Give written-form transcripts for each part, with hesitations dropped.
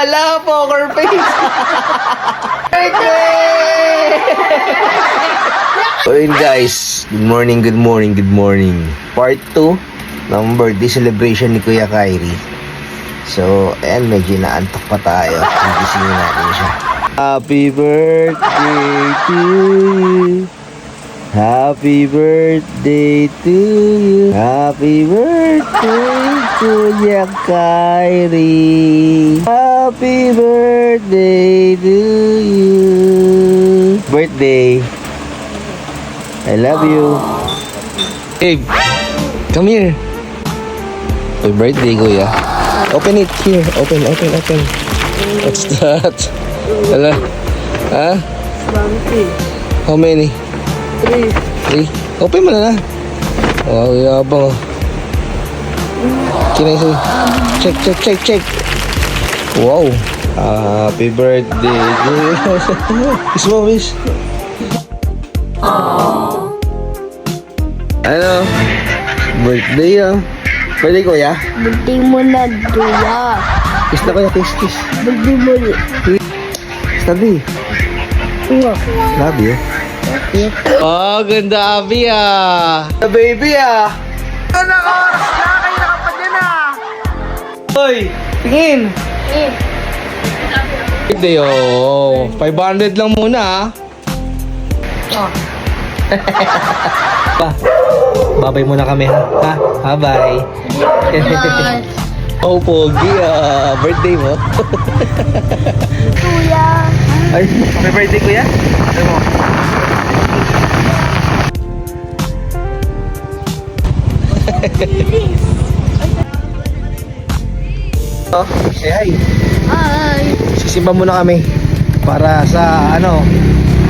Ala, poker face. Birthday! So yun guys, good morning, good morning, good morning. Part 2 ng birthday celebration ni Kuya Kyrie. So, ayan, medyo naantok pa tayo. Gisingin natin siya. Happy birthday to you. Happy birthday to you. Happy birthday to Kuya Kyrie. Happy birthday to you. Birthday. I love you. Hey, come here. Happy birthday, Kuya. Open it here. Open. What's that? Hello? Huh? How many? 3. Open mo na. Wow, yabang. Kinay check. Wow. Happy birthday. Kiss mo, wish. Ano? Birthday ah. Birthday, Kuya? Birthday mo na, Kuya. Kiss na, Kuya. Kiss. Birthday mo na. Sabi. Kuya. Love you. Oh, ganda, Abi ah. The baby ah. Ano oras na? Kayo nakapad yan ah. Hoy, tingin. Birthday oh. 500 lang muna ah. Babay muna kami ha. Bye. Oh, pogi ah. Birthday mo. Kuya. Ay, happy birthday, Kuya. Ano mo? Oh, say hi. Hi. Sisimba muna kami para sa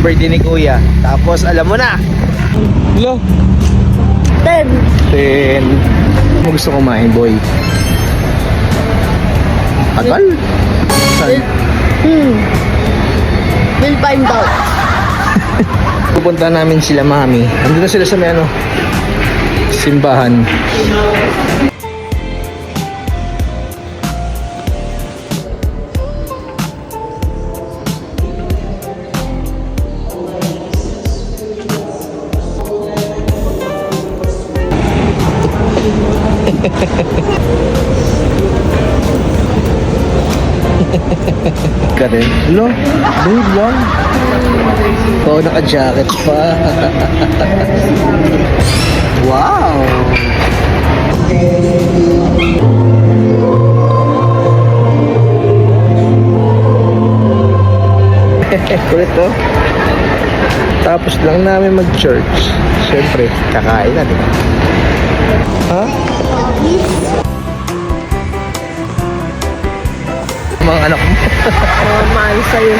birthday ni Kuya. Tapos alam mo na. Hello. 10. Mo gusto kumain, boy? Agal? Saan? We'll find out. Pupunta namin sila mami. Andun na sila sa may simbahan. Ka rin? Hello? Babe lang? Oo, naka-jacket pa. Wow! Kulit to. Tapos lang namin mag-church. Siyempre, kakain natin. Ha? Mga anak mo. Mahal sa'yo.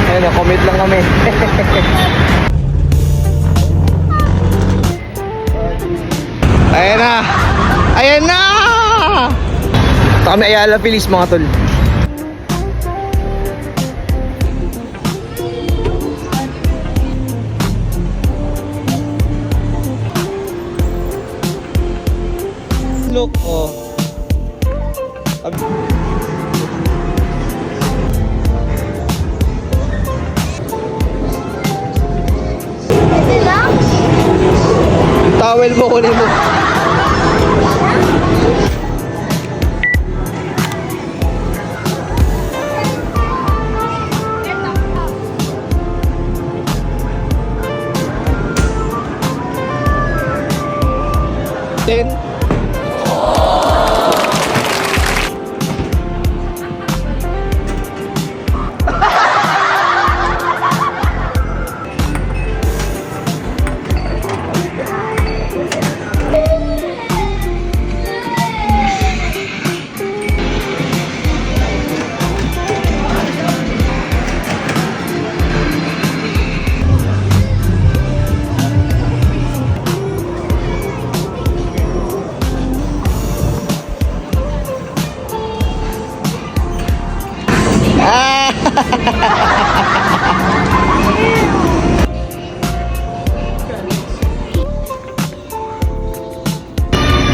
Ayun, commit lang kami. Ayan na! Ito kami Ayala Pilis, mga tol. Look, oh. Towel mo, kunin mo. Then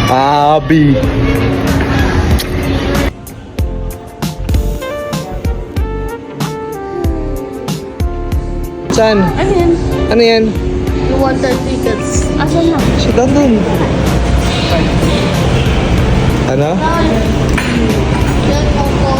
Abi. Saan? Ano yan? Ano yan? You want the tickets? Asan na? Sa doon. Ano? Yan, Coco.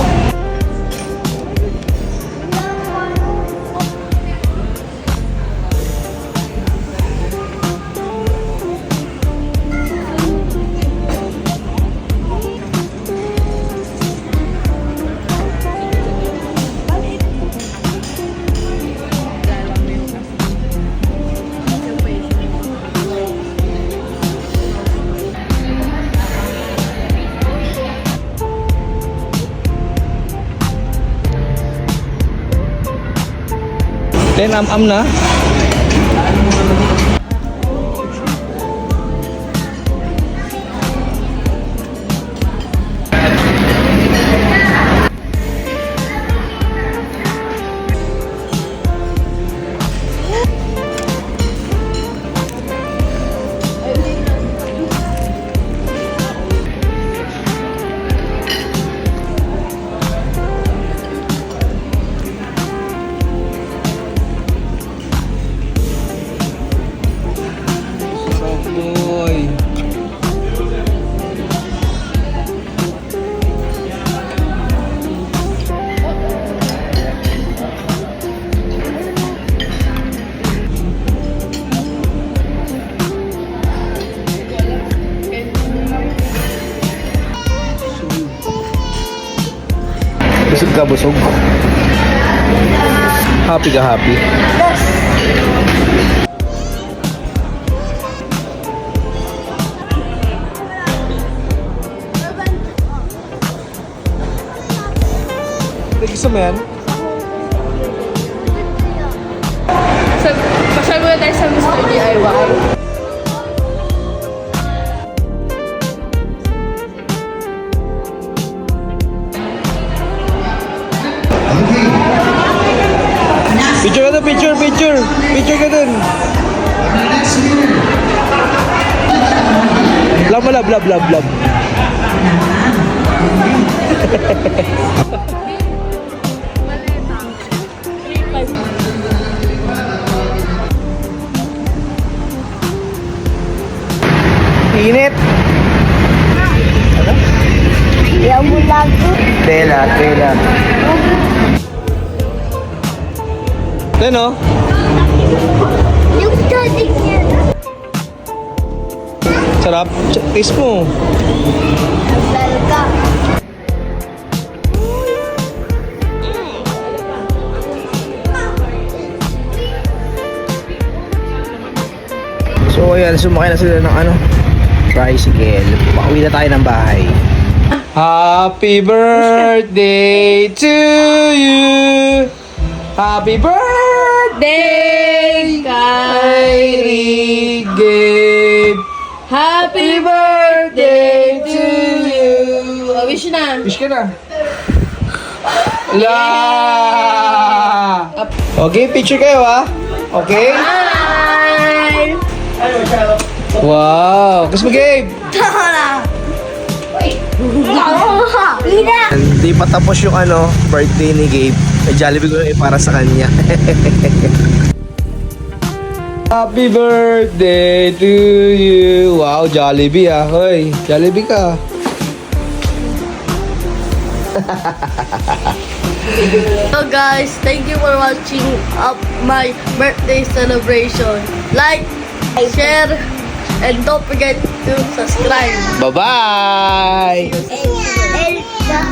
Then am na. Boy. Busog ka, busog. Happy ka, happy. Gusto mo yan? Pasyal muna tayo sa Mr. DIY. Picture ka dun, picture. Picture ka dun. Love. Init. Ano? Yan mo lago. Tela. Ano? Yung dating niya. Sarap. Taste mo. Lalga. So ayan, sumakay na sila ng tricycle. Pauwi na tayo ng bahay. Happy birthday to you. Happy birthday, Kyrie Gabe. Happy birthday to you. Wish na. Wish ka na. La. Okay, picture kayo Okay? Bye! Wow. Kiss mo, Gabe. Tara! Ina! Hindi pa tapos yung birthday ni Gabe. May Jollibee ko yung para sa kanya. Happy birthday to you. Wow, Jollibee Hoy, Jollibee ka. So guys, thank you for watching my birthday celebration. Like, share, and don't forget to subscribe. Bye-bye. And